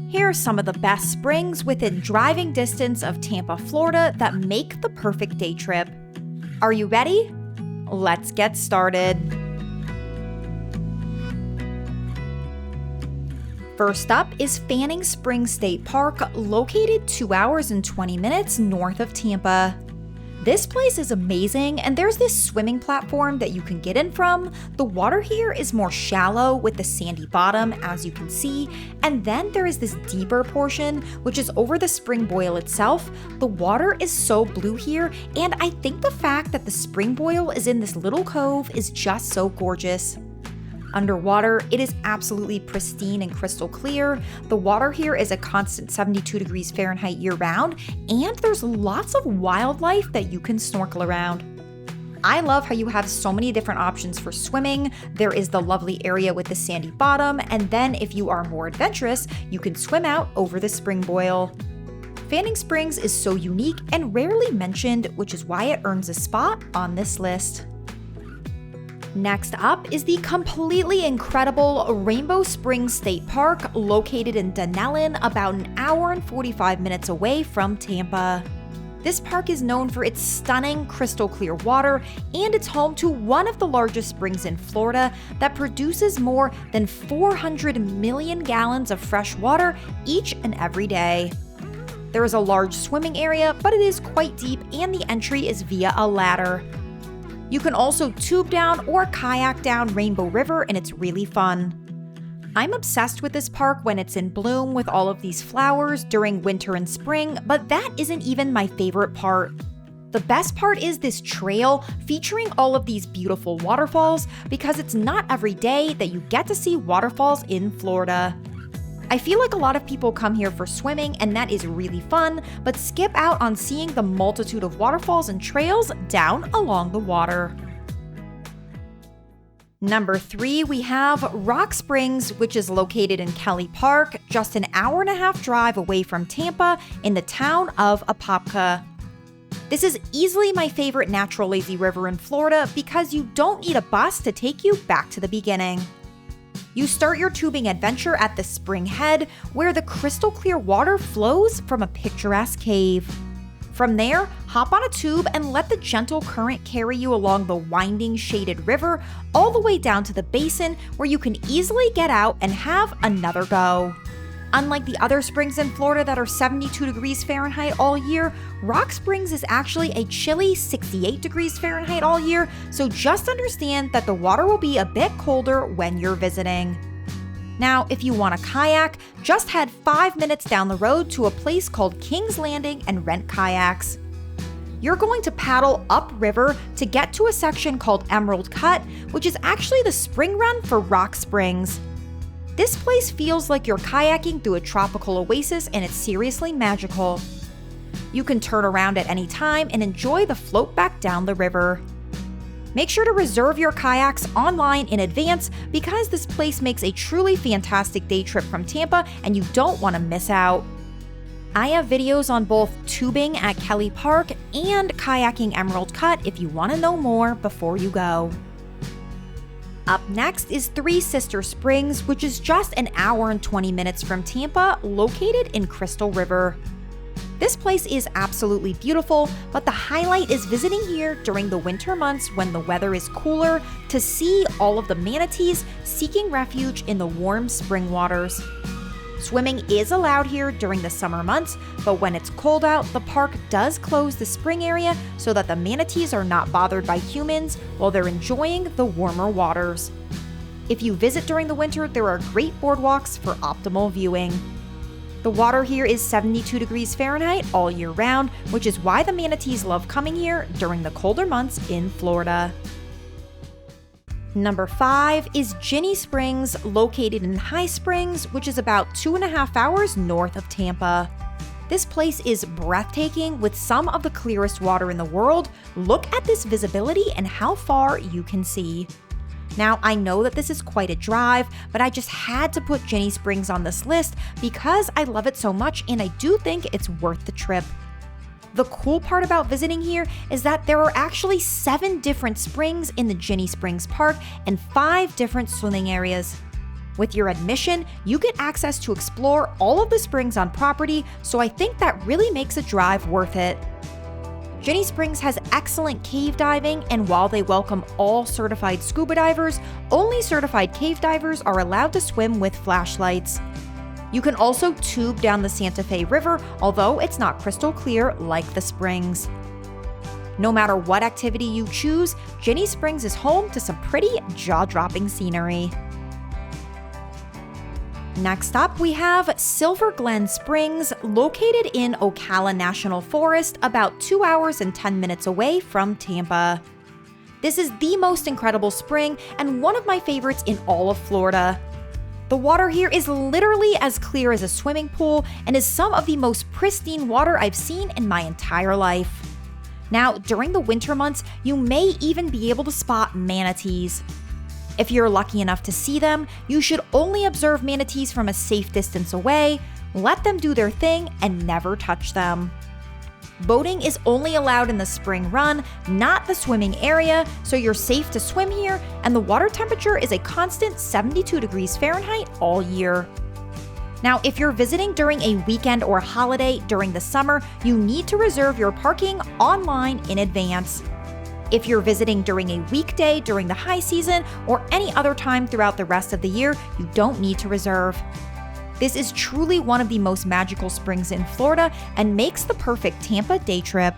Here are some of the best springs within driving distance of Tampa, Florida that make the perfect day trip. Are you ready? Let's get started. First up is Fanning Springs State Park, located 2 hours and 20 minutes north of Tampa. This place is amazing, and there's this swimming platform that you can get in from. The water here is more shallow with the sandy bottom, as you can see, and then there is this deeper portion, which is over the spring boil itself. The water is so blue here, and I think the fact that the spring boil is in this little cove is just so gorgeous. Underwater, it is absolutely pristine and crystal clear. The water here is a constant 72 degrees Fahrenheit year-round, and there's lots of wildlife that you can snorkel around. I love how you have so many different options for swimming. There is the lovely area with the sandy bottom, and then if you are more adventurous, you can swim out over the spring boil. Fanning Springs is so unique and rarely mentioned, which is why it earns a spot on this list. Next up is the completely incredible Rainbow Springs State Park, located in Dunellen, about an hour and 45 minutes away from Tampa. This park is known for its stunning crystal clear water, and it's home to one of the largest springs in Florida that produces more than 400 million gallons of fresh water each and every day. There is a large swimming area, but it is quite deep, and the entry is via a ladder. You can also tube down or kayak down Rainbow River, and it's really fun. I'm obsessed with this park when it's in bloom with all of these flowers during winter and spring, but that isn't even my favorite part. The best part is this trail featuring all of these beautiful waterfalls, because it's not every day that you get to see waterfalls in Florida. I feel like a lot of people come here for swimming, and that is really fun, but skip out on seeing the multitude of waterfalls and trails down along the water. Number 3, we have Rock Springs, which is located in Kelly Park, just an hour and a half drive away from Tampa in the town of Apopka. This is easily my favorite natural lazy river in Florida because you don't need a bus to take you back to the beginning. You start your tubing adventure at the spring head, where the crystal clear water flows from a picturesque cave. From there, hop on a tube and let the gentle current carry you along the winding, shaded river all the way down to the basin, where you can easily get out and have another go. Unlike the other springs in Florida that are 72 degrees Fahrenheit all year, Rock Springs is actually a chilly 68 degrees Fahrenheit all year, so just understand that the water will be a bit colder when you're visiting. Now, if you want a kayak, just head 5 minutes down the road to a place called King's Landing and rent kayaks. You're going to paddle upriver to get to a section called Emerald Cut, which is actually the spring run for Rock Springs. This place feels like you're kayaking through a tropical oasis, and it's seriously magical. You can turn around at any time and enjoy the float back down the river. Make sure to reserve your kayaks online in advance, because this place makes a truly fantastic day trip from Tampa and you don't want to miss out. I have videos on both tubing at Kelly Park and kayaking Emerald Cut if you want to know more before you go. Up next is Three Sister Springs, which is just an hour and 20 minutes from Tampa, located in Crystal River. This place is absolutely beautiful, but the highlight is visiting here during the winter months when the weather is cooler to see all of the manatees seeking refuge in the warm spring waters. Swimming is allowed here during the summer months, but when it's cold out, the park does close the spring area so that the manatees are not bothered by humans while they're enjoying the warmer waters. If you visit during the winter, there are great boardwalks for optimal viewing. The water here is 72 degrees Fahrenheit all year round, which is why the manatees love coming here during the colder months in Florida. Number 5 is Ginnie Springs, located in High Springs, which is about 2.5 hours north of Tampa. This place is breathtaking with some of the clearest water in the world. Look at this visibility and how far you can see. Now, I know that this is quite a drive, but I just had to put Ginnie Springs on this list because I love it so much and I do think it's worth the trip. The cool part about visiting here is that there are actually 7 different springs in the Ginnie Springs Park and 5 different swimming areas. With your admission, you get access to explore all of the springs on property, so I think that really makes a drive worth it. Ginnie Springs has excellent cave diving, and while they welcome all certified scuba divers, only certified cave divers are allowed to swim with flashlights. You can also tube down the Santa Fe River, although it's not crystal clear like the springs. No matter what activity you choose, Ginnie Springs is home to some pretty jaw-dropping scenery. Next up, we have Silver Glen Springs, located in Ocala National Forest, about 2 hours and 10 minutes away from Tampa. This is the most incredible spring and one of my favorites in all of Florida. The water here is literally as clear as a swimming pool and is some of the most pristine water I've seen in my entire life. Now, during the winter months, you may even be able to spot manatees. If you're lucky enough to see them, you should only observe manatees from a safe distance away, let them do their thing, and never touch them. Boating is only allowed in the spring run, not the swimming area, so you're safe to swim here, and the water temperature is a constant 72 degrees Fahrenheit all year. Now, if you're visiting during a weekend or holiday during the summer, you need to reserve your parking online in advance. If you're visiting during a weekday during the high season or any other time throughout the rest of the year, you don't need to reserve. This is truly one of the most magical springs in Florida and makes the perfect Tampa day trip.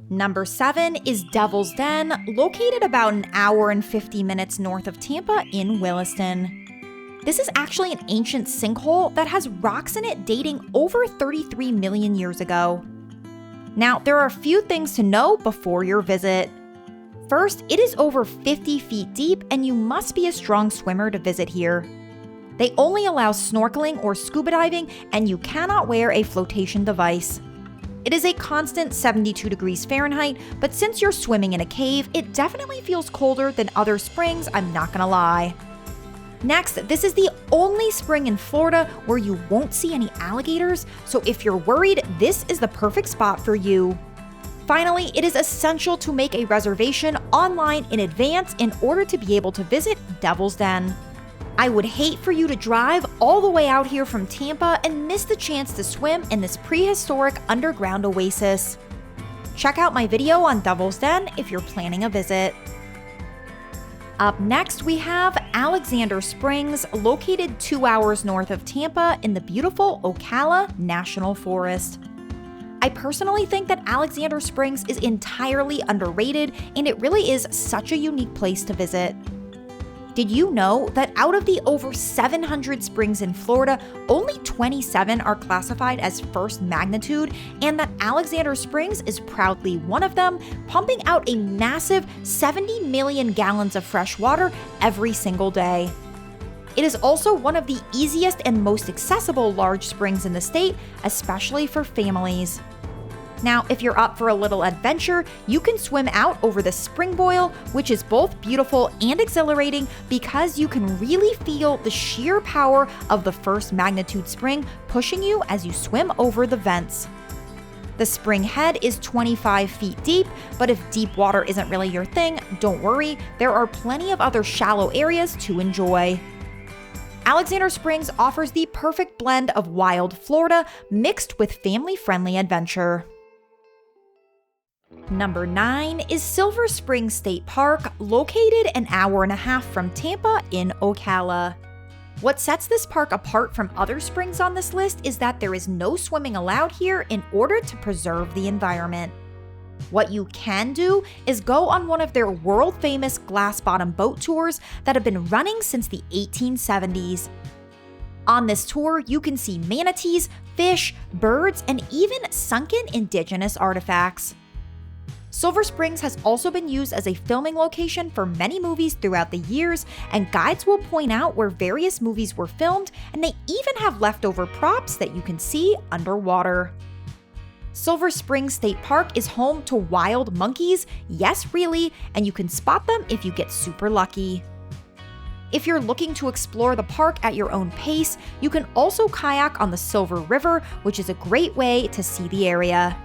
Number 7 is Devil's Den, located about an hour and 50 minutes north of Tampa in Williston. This is actually an ancient sinkhole that has rocks in it dating over 33 million years ago. Now, there are a few things to know before your visit. First, it is over 50 feet deep and you must be a strong swimmer to visit here. They only allow snorkeling or scuba diving, and you cannot wear a flotation device. It is a constant 72 degrees Fahrenheit, but since you're swimming in a cave, it definitely feels colder than other springs, I'm not gonna lie. Next, this is the only spring in Florida where you won't see any alligators, so if you're worried, this is the perfect spot for you. Finally, it is essential to make a reservation online in advance in order to be able to visit Devil's Den. I would hate for you to drive all the way out here from Tampa and miss the chance to swim in this prehistoric underground oasis. Check out my video on Devil's Den if you're planning a visit. Up next, we have Alexander Springs, located 2 hours north of Tampa in the beautiful Ocala National Forest. I personally think that Alexander Springs is entirely underrated, and it really is such a unique place to visit. Did you know that out of the over 700 springs in Florida, only 27 are classified as first magnitude, and that Alexander Springs is proudly one of them, pumping out a massive 70 million gallons of fresh water every single day. It is also one of the easiest and most accessible large springs in the state, especially for families. Now, if you're up for a little adventure, you can swim out over the spring boil, which is both beautiful and exhilarating because you can really feel the sheer power of the first magnitude spring pushing you as you swim over the vents. The spring head is 25 feet deep, but if deep water isn't really your thing, don't worry, there are plenty of other shallow areas to enjoy. Alexander Springs offers the perfect blend of wild Florida mixed with family-friendly adventure. Number 9 is Silver Spring State Park, located an hour and a half from Tampa in Ocala. What sets this park apart from other springs on this list is that there is no swimming allowed here in order to preserve the environment. What you can do is go on one of their world-famous glass-bottom boat tours that have been running since the 1870s. On this tour, you can see manatees, fish, birds, and even sunken indigenous artifacts. Silver Springs has also been used as a filming location for many movies throughout the years, and guides will point out where various movies were filmed, and they even have leftover props that you can see underwater. Silver Springs State Park is home to wild monkeys, yes really, and you can spot them if you get super lucky. If you're looking to explore the park at your own pace, you can also kayak on the Silver River, which is a great way to see the area.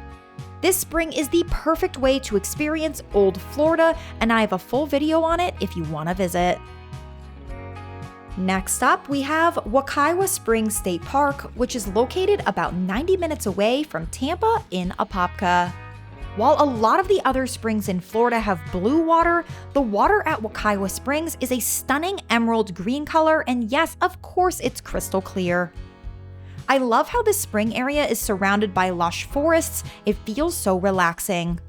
This spring is the perfect way to experience Old Florida, and I have a full video on it if you want to visit. Next up, we have Wekiwa Springs State Park, which is located about 90 minutes away from Tampa in Apopka. While a lot of the other springs in Florida have blue water, the water at Wekiwa Springs is a stunning emerald green color, and yes, of course, it's crystal clear. I love how this spring area is surrounded by lush forests. It feels so relaxing.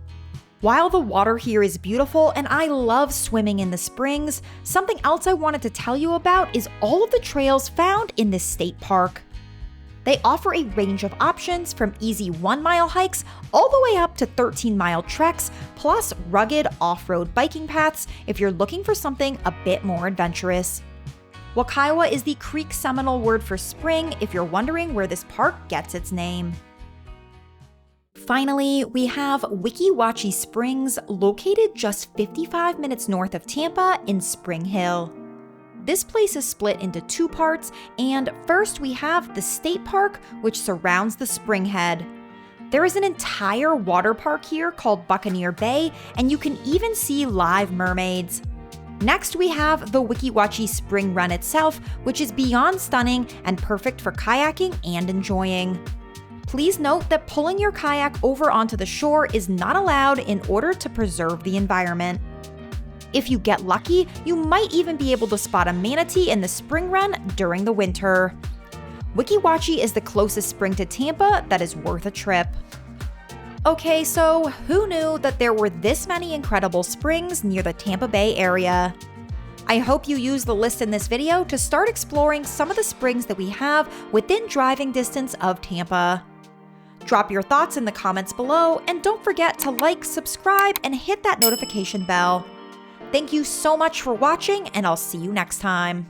While the water here is beautiful and I love swimming in the springs, something else I wanted to tell you about is all of the trails found in this state park. They offer a range of options from easy 1-mile hikes all the way up to 13-mile treks, plus rugged off-road biking paths if you're looking for something a bit more adventurous. Wekiwa is the Creek Seminole word for spring if you're wondering where this park gets its name. Finally, we have Weeki Wachee Springs, located just 55 minutes north of Tampa in Spring Hill. This place is split into 2 parts, and first we have the state park, which surrounds the spring head. There is an entire water park here called Buccaneer Bay, and you can even see live mermaids. Next, we have the Weeki Wachee Spring Run itself, which is beyond stunning and perfect for kayaking and enjoying. Please note that pulling your kayak over onto the shore is not allowed in order to preserve the environment. If you get lucky, you might even be able to spot a manatee in the spring run during the winter. Weeki Wachee is the closest spring to Tampa that is worth a trip. Okay, so who knew that there were this many incredible springs near the Tampa Bay area? I hope you use the list in this video to start exploring some of the springs that we have within driving distance of Tampa. Drop your thoughts in the comments below, and don't forget to like, subscribe, and hit that notification bell. Thank you so much for watching, and I'll see you next time.